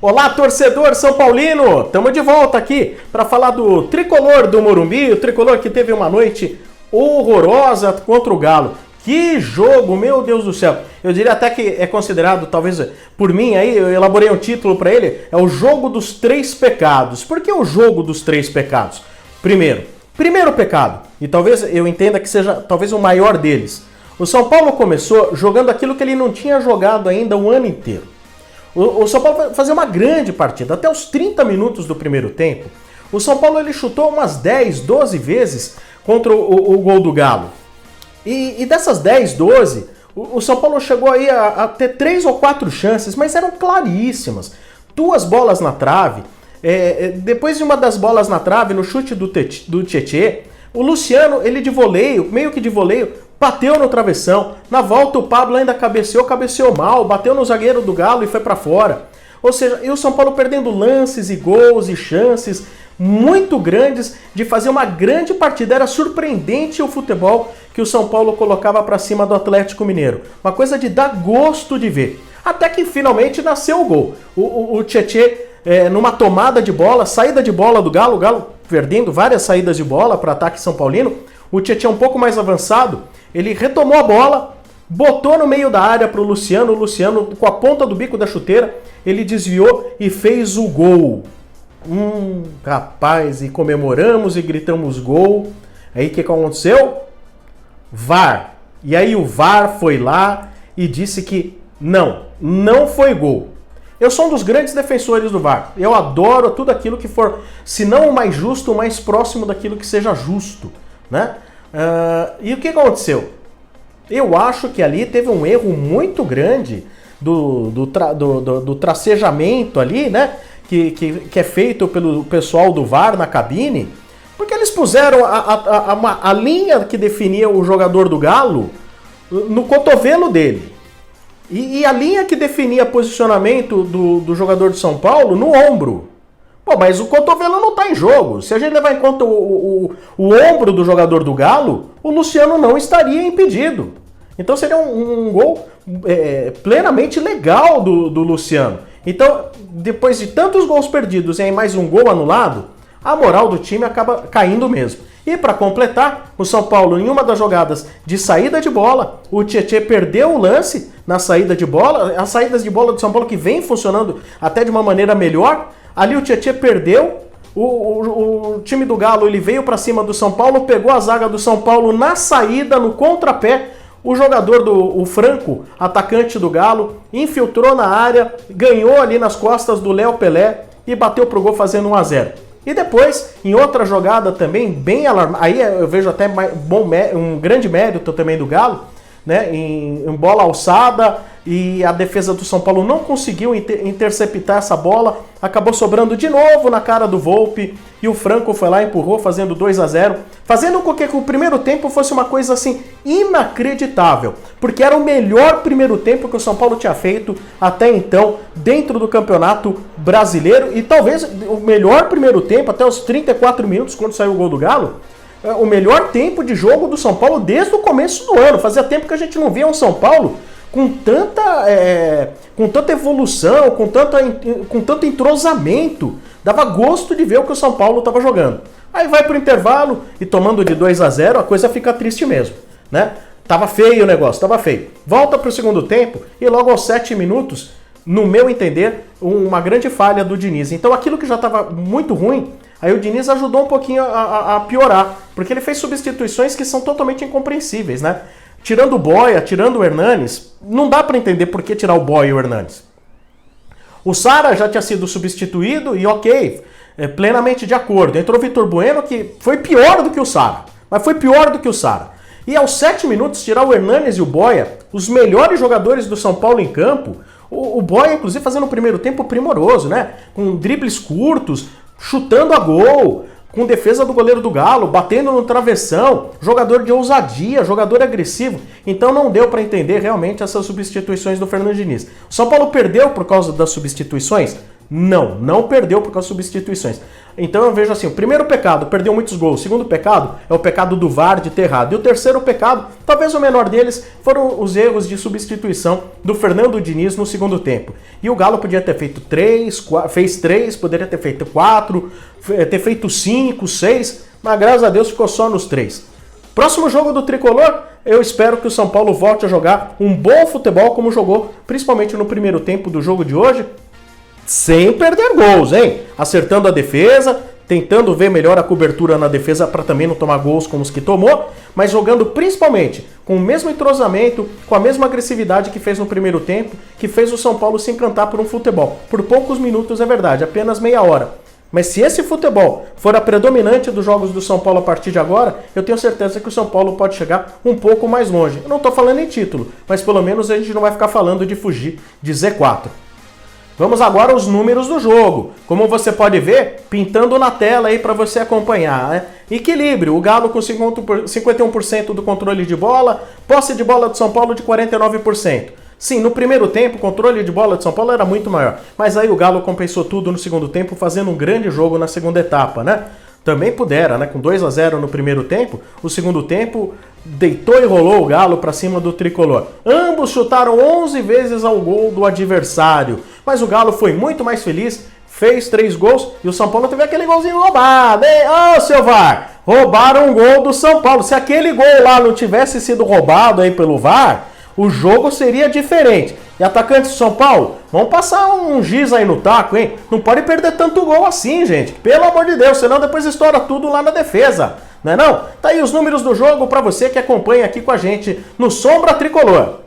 Olá, torcedor São Paulino! Estamos de volta aqui para falar do tricolor do Morumbi, o tricolor que teve uma noite horrorosa contra o Galo. Que jogo, meu Deus do céu! Eu diria até que é considerado, talvez por mim, aí eu elaborei um título para ele, é o jogo dos 3 pecados. Por que o jogo dos 3 pecados? Primeiro pecado, e talvez eu entenda que seja talvez o maior deles. O São Paulo começou jogando aquilo que ele não tinha jogado ainda o ano inteiro. O São Paulo vai fazer uma grande partida. Até os 30 minutos do primeiro tempo, o São Paulo ele chutou umas 10, 12 vezes contra o gol do Galo. E dessas 10, 12, o São Paulo chegou aí a ter 3 ou 4 chances, mas eram claríssimas. 2 bolas na trave. Depois de uma das bolas na trave, no chute do Tietê, o Luciano, ele de voleio, meio que de voleio, bateu no travessão. Na volta o Pablo ainda cabeceou mal, bateu no zagueiro do Galo e foi pra fora. Ou seja, e o São Paulo perdendo lances e gols e chances muito grandes de fazer uma grande partida. Era surpreendente o futebol que o São Paulo colocava pra cima do Atlético Mineiro. Uma coisa de dar gosto de ver. Até que finalmente nasceu o gol. O Tietê, numa tomada de bola, saída de bola do Galo, o Galo perdendo várias saídas de bola para ataque São Paulino. O Tietê um pouco mais avançado, ele retomou a bola, botou no meio da área para o Luciano, com a ponta do bico da chuteira, ele desviou e fez o gol. Rapaz, e comemoramos e gritamos gol. Aí o que aconteceu? VAR. E aí o VAR foi lá e disse que não foi gol. Eu sou um dos grandes defensores do VAR. Eu adoro tudo aquilo que for, se não o mais justo, o mais próximo daquilo que seja justo, né? E o que aconteceu? Eu acho que ali teve um erro muito grande do tracejamento ali, né? Que é feito pelo pessoal do VAR na cabine, porque eles puseram a linha que definia o jogador do Galo no cotovelo dele. E a linha que definia posicionamento do jogador de São Paulo no ombro. Pô, mas o cotovelo não está em jogo. Se a gente levar em conta o ombro do jogador do Galo, o Luciano não estaria impedido. Então seria um gol plenamente legal do Luciano. Então, depois de tantos gols perdidos e aí mais um gol anulado, a moral do time acaba caindo mesmo. E para completar, o São Paulo, em uma das jogadas de saída de bola, o Tietê perdeu o lance na saída de bola, as saídas de bola do São Paulo que vem funcionando até de uma maneira melhor. Ali o Tietê perdeu, o time do Galo ele veio para cima do São Paulo, pegou a zaga do São Paulo na saída, no contrapé. O jogador o Franco, atacante do Galo, infiltrou na área, ganhou ali nas costas do Léo Pelé e bateu pro gol fazendo 1-0. E depois, em outra jogada também, bem alarmante, aí eu vejo até um grande mérito também do Galo, né, em bola alçada, e a defesa do São Paulo não conseguiu interceptar essa bola, acabou sobrando de novo na cara do Volpi, e o Franco foi lá e empurrou, fazendo 2-0, fazendo com que o primeiro tempo fosse uma coisa assim inacreditável, porque era o melhor primeiro tempo que o São Paulo tinha feito até então dentro do Campeonato Brasileiro, e talvez o melhor primeiro tempo até os 34 minutos quando saiu o gol do Galo, o melhor tempo de jogo do São Paulo desde o começo do ano. Fazia tempo que a gente não via um São Paulo com tanta evolução, com tanto entrosamento. Dava gosto de ver o que o São Paulo estava jogando. Aí vai pro intervalo e tomando de 2-0, a coisa fica triste mesmo, né? Tava feio o negócio, tava feio. Volta pro segundo tempo e logo aos 7 minutos, no meu entender, uma grande falha do Diniz. Então aquilo que já estava muito ruim, aí o Diniz ajudou um pouquinho a piorar, porque ele fez substituições que são totalmente incompreensíveis, né? Tirando o Boia, tirando o Hernanes, não dá para entender por que tirar o Boia e o Hernanes. O Sara já tinha sido substituído e ok, plenamente de acordo. Entrou o Vitor Bueno, que foi pior do que o Sara, mas foi pior do que o Sara. E aos 7 minutos, tirar o Hernanes e o Boia, os melhores jogadores do São Paulo em campo, o Boia, inclusive, fazendo um primeiro tempo primoroso, né? Com dribles curtos, chutando a gol, com defesa do goleiro do Galo, batendo no travessão, jogador de ousadia, jogador agressivo. Então não deu para entender realmente essas substituições do Fernando Diniz. O São Paulo perdeu por causa das substituições? Não perdeu por causa das substituições. Então eu vejo assim, o primeiro pecado, perdeu muitos gols. O segundo pecado é o pecado do VAR de ter errado. E o terceiro pecado, talvez o menor deles, foram os erros de substituição do Fernando Diniz no segundo tempo. E o Galo podia ter feito 3, fez 3, poderia ter feito 4, ter feito 5, 6, mas graças a Deus ficou só nos 3. Próximo jogo do Tricolor, eu espero que o São Paulo volte a jogar um bom futebol como jogou, principalmente no primeiro tempo do jogo de hoje, sem perder gols, hein? Acertando a defesa, tentando ver melhor a cobertura na defesa para também não tomar gols como os que tomou, mas jogando principalmente com o mesmo entrosamento, com a mesma agressividade que fez no primeiro tempo, que fez o São Paulo se encantar por um futebol. Por poucos minutos, é verdade, apenas meia hora. Mas se esse futebol for a predominante dos jogos do São Paulo a partir de agora, eu tenho certeza que o São Paulo pode chegar um pouco mais longe. Eu não estou falando em título, mas pelo menos a gente não vai ficar falando de fugir de Z4. Vamos agora aos números do jogo. Como você pode ver, pintando na tela aí para você acompanhar, né? Equilíbrio, o Galo com 51% do controle de bola, posse de bola do São Paulo de 49%. Sim, no primeiro tempo o controle de bola de São Paulo era muito maior, mas aí o Galo compensou tudo no segundo tempo, fazendo um grande jogo na segunda etapa, né? Também pudera, né? Com 2-0 no primeiro tempo, o segundo tempo deitou e rolou o Galo para cima do Tricolor. Ambos chutaram 11 vezes ao gol do adversário, mas o Galo foi muito mais feliz, fez 3 gols e o São Paulo teve aquele golzinho roubado, hein? Ô, seu VAR, roubaram um gol do São Paulo. Se aquele gol lá não tivesse sido roubado aí pelo VAR, o jogo seria diferente. E atacantes do São Paulo, vamos passar um giz aí no taco, hein? Não pode perder tanto gol assim, gente. Pelo amor de Deus, senão depois estoura tudo lá na defesa. Não é não? Tá aí os números do jogo para você que acompanha aqui com a gente no Sombra Tricolor.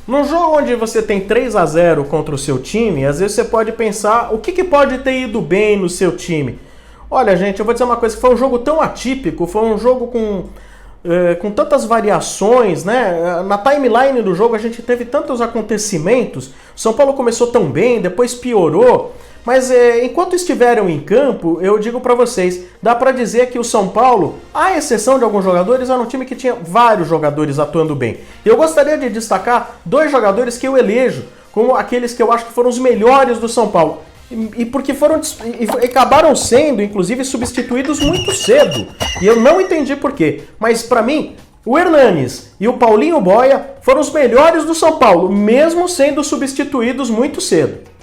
Num jogo onde você tem 3-0 contra o seu time, às vezes você pode pensar o que pode ter ido bem no seu time. Olha, gente, eu vou dizer uma coisa, foi um jogo tão atípico, foi um jogo com tantas variações, né? Na timeline do jogo a gente teve tantos acontecimentos. O São Paulo começou tão bem, depois piorou. Mas enquanto estiveram em campo, eu digo para vocês, dá para dizer que o São Paulo, à exceção de alguns jogadores, era um time que tinha vários jogadores atuando bem. Eu gostaria de destacar 2 jogadores que eu elejo como aqueles que eu acho que foram os melhores do São Paulo. E porque acabaram sendo, inclusive, substituídos muito cedo. E eu não entendi por quê. Mas, para mim, o Hernanes e o Paulinho Boia foram os melhores do São Paulo, mesmo sendo substituídos muito cedo.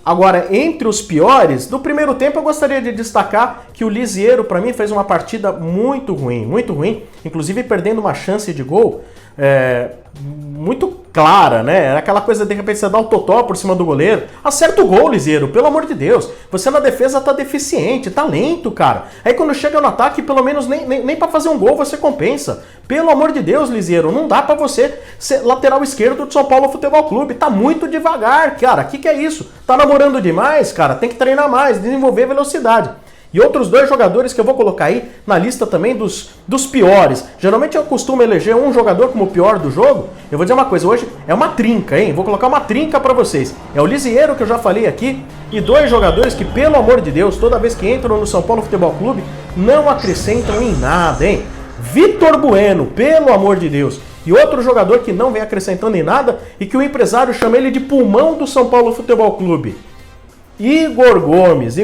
Agora, entre os piores, do primeiro tempo eu gostaria de destacar que o Lisiero, para mim, fez uma partida muito ruim, inclusive perdendo uma chance de gol muito clara, né? Era aquela coisa de repente você dá o totó por cima do goleiro. Acerta o gol, Lisiero, pelo amor de Deus. Você na defesa tá deficiente, tá lento, cara. Aí quando chega no ataque, pelo menos nem para fazer um gol você compensa. Pelo amor de Deus, Lisiero, não dá para você ser lateral esquerdo do São Paulo Futebol Clube. Tá muito devagar, cara. Que é isso? Tá namorando demais, cara? Tem que treinar mais, desenvolver velocidade. E outros 2 jogadores que eu vou colocar aí na lista também dos piores. Geralmente eu costumo eleger um jogador como o pior do jogo. Eu vou dizer uma coisa, hoje é uma trinca, hein? Vou colocar uma trinca pra vocês. É o Lisiero, que eu já falei aqui, e 2 jogadores que, pelo amor de Deus, toda vez que entram no São Paulo Futebol Clube, não acrescentam em nada, hein? Vitor Bueno, pelo amor de Deus. E outro jogador que não vem acrescentando em nada e que o empresário chama ele de pulmão do São Paulo Futebol Clube. Igor Gomes,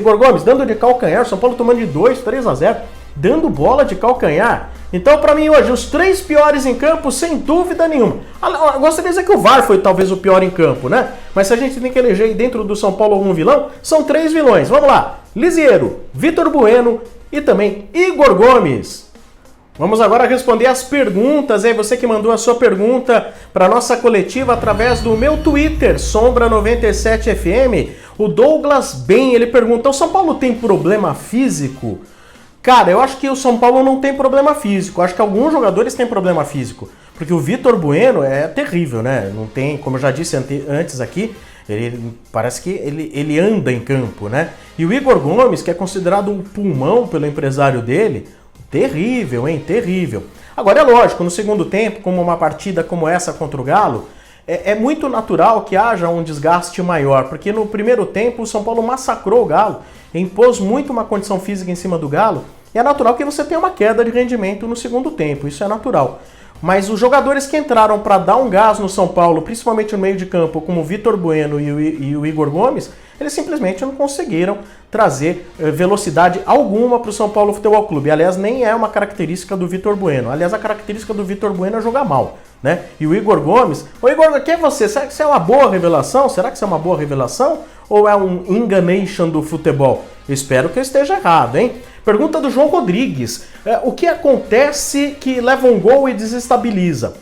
dando de calcanhar, São Paulo tomando de 2, 3-0, dando bola de calcanhar. Então, para mim, hoje, os 3 piores em campo, sem dúvida nenhuma. Eu gostaria de dizer que o VAR foi talvez o pior em campo, né? Mas se a gente tem que eleger aí dentro do São Paulo algum vilão, são 3 vilões. Vamos lá, Lisiero, Vitor Bueno e também Igor Gomes. Vamos agora responder as perguntas, aí você que mandou a sua pergunta para nossa coletiva através do meu Twitter, Sombra97FM. O Douglas Ben, ele pergunta, o São Paulo tem problema físico? Cara, eu acho que o São Paulo não tem problema físico, acho que alguns jogadores têm problema físico, porque o Vitor Bueno é terrível, né? Não tem, como eu já disse antes aqui, ele parece que ele anda em campo, né? E o Igor Gomes, que é considerado um pulmão pelo empresário dele, terrível, hein? Terrível. Agora é lógico, no segundo tempo, como uma partida como essa contra o Galo, é muito natural que haja um desgaste maior, porque no primeiro tempo o São Paulo massacrou o Galo, impôs muito uma condição física em cima do Galo, e é natural que você tenha uma queda de rendimento no segundo tempo, isso é natural. Mas os jogadores que entraram para dar um gás no São Paulo, principalmente no meio de campo, como o Vitor Bueno e o Igor Gomes, eles simplesmente não conseguiram trazer velocidade alguma para o São Paulo Futebol Clube. Aliás, nem é uma característica do Vitor Bueno. Aliás, a característica do Vitor Bueno é jogar mal, né? E o Igor Gomes... Ô Igor, quem é você? Será que isso é uma boa revelação? Será que isso é uma boa revelação? Ou é um enganation do futebol? Eu espero que eu esteja errado, hein? Pergunta do João Rodrigues. O que acontece que leva um gol e desestabiliza?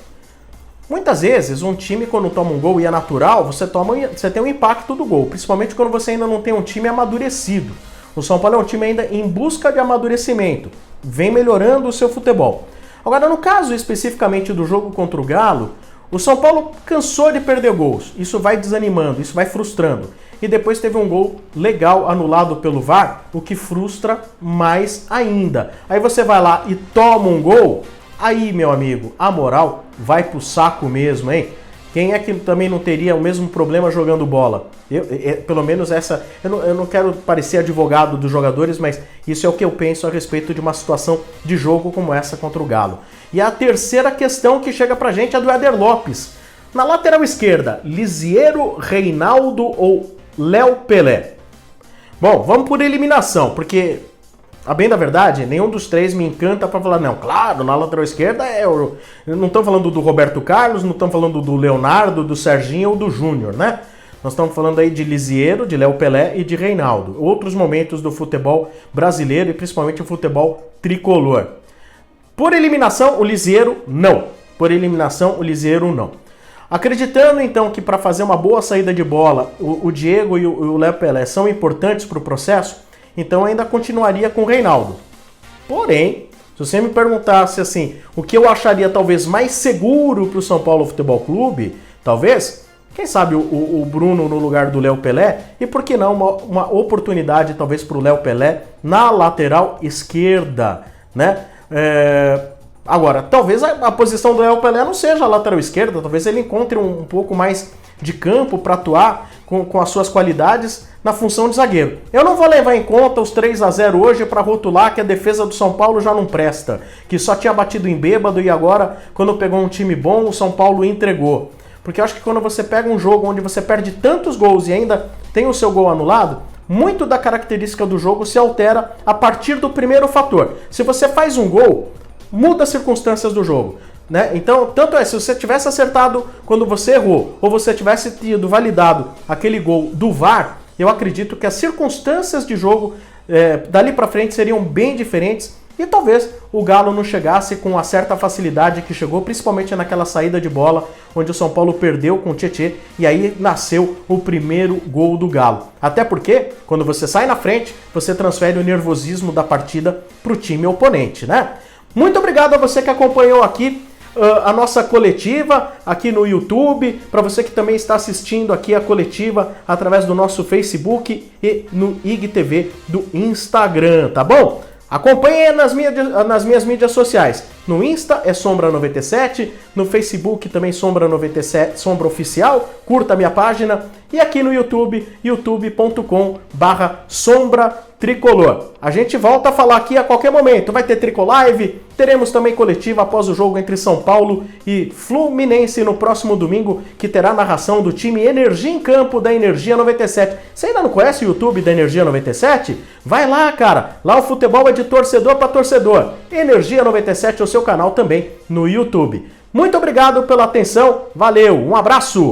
Muitas vezes, um time, quando toma um gol e é natural, você tem um impacto do gol, principalmente quando você ainda não tem um time amadurecido. O São Paulo é um time ainda em busca de amadurecimento, vem melhorando o seu futebol. Agora, no caso especificamente do jogo contra o Galo, o São Paulo cansou de perder gols. Isso vai desanimando, isso vai frustrando. E depois teve um gol legal anulado pelo VAR, o que frustra mais ainda. Aí você vai lá e toma um gol, aí, meu amigo, a moral vai pro saco mesmo, hein? Quem é que também não teria o mesmo problema jogando bola? Pelo menos essa... Eu não quero parecer advogado dos jogadores, mas isso é o que eu penso a respeito de uma situação de jogo como essa contra o Galo. E a terceira questão que chega pra gente é do Éder Lopes. Na lateral esquerda, Lisiero, Reinaldo ou Léo Pelé? Bom, vamos por eliminação, porque... A bem da verdade, nenhum dos três me encanta para falar, não, claro, na lateral esquerda não estamos falando do Roberto Carlos, não estamos falando do Leonardo, do Serginho ou do Júnior, né? Nós estamos falando aí de Lisiero, de Léo Pelé e de Reinaldo. Outros momentos do futebol brasileiro e principalmente o futebol tricolor. Por eliminação, o Lisiero, não. Por eliminação, o Lisiero, não. Acreditando então que para fazer uma boa saída de bola, o Diego e o Léo Pelé são importantes para o processo, então ainda continuaria com o Reinaldo. Porém, se você me perguntasse assim, o que eu acharia talvez mais seguro para o São Paulo Futebol Clube, talvez, quem sabe o Bruno no lugar do Léo Pelé, e por que não uma oportunidade talvez para o Léo Pelé na lateral esquerda, né? Agora, talvez a posição do Léo Pelé não seja a lateral esquerda, talvez ele encontre um pouco mais de campo para atuar com as suas qualidades na função de zagueiro. Eu não vou levar em conta os 3-0 hoje para rotular que a defesa do São Paulo já não presta, que só tinha batido em bêbado e agora, quando pegou um time bom, o São Paulo entregou. Porque eu acho que quando você pega um jogo onde você perde tantos gols e ainda tem o seu gol anulado, muito da característica do jogo se altera a partir do primeiro fator. Se você faz um gol, muda as circunstâncias do jogo, né? Então, tanto é, se você tivesse acertado quando você errou, ou você tivesse tido validado aquele gol do VAR, eu acredito que as circunstâncias de jogo dali para frente seriam bem diferentes e talvez o Galo não chegasse com a certa facilidade que chegou, principalmente naquela saída de bola, onde o São Paulo perdeu com o Tietê e aí nasceu o primeiro gol do Galo. Até porque, quando você sai na frente, você transfere o nervosismo da partida para o time oponente, né? Muito obrigado a você que acompanhou aqui a nossa coletiva aqui no YouTube, para você que também está assistindo aqui a coletiva através do nosso Facebook e no IGTV do Instagram, tá bom? Acompanhe nas minhas mídias sociais. No Insta é Sombra97, no Facebook também Sombra97, Sombra Oficial, curta a minha página, e aqui no YouTube, youtube.com/Sombra Tricolor. A gente volta a falar aqui a qualquer momento. Vai ter Tricolive, teremos também coletiva após o jogo entre São Paulo e Fluminense no próximo domingo, que terá narração do time Energia em Campo da Energia 97. Você ainda não conhece o YouTube da Energia 97? Vai lá, cara. Lá o futebol é de torcedor para torcedor. Energia 97 é o seu canal também no YouTube. Muito obrigado pela atenção. Valeu, um abraço!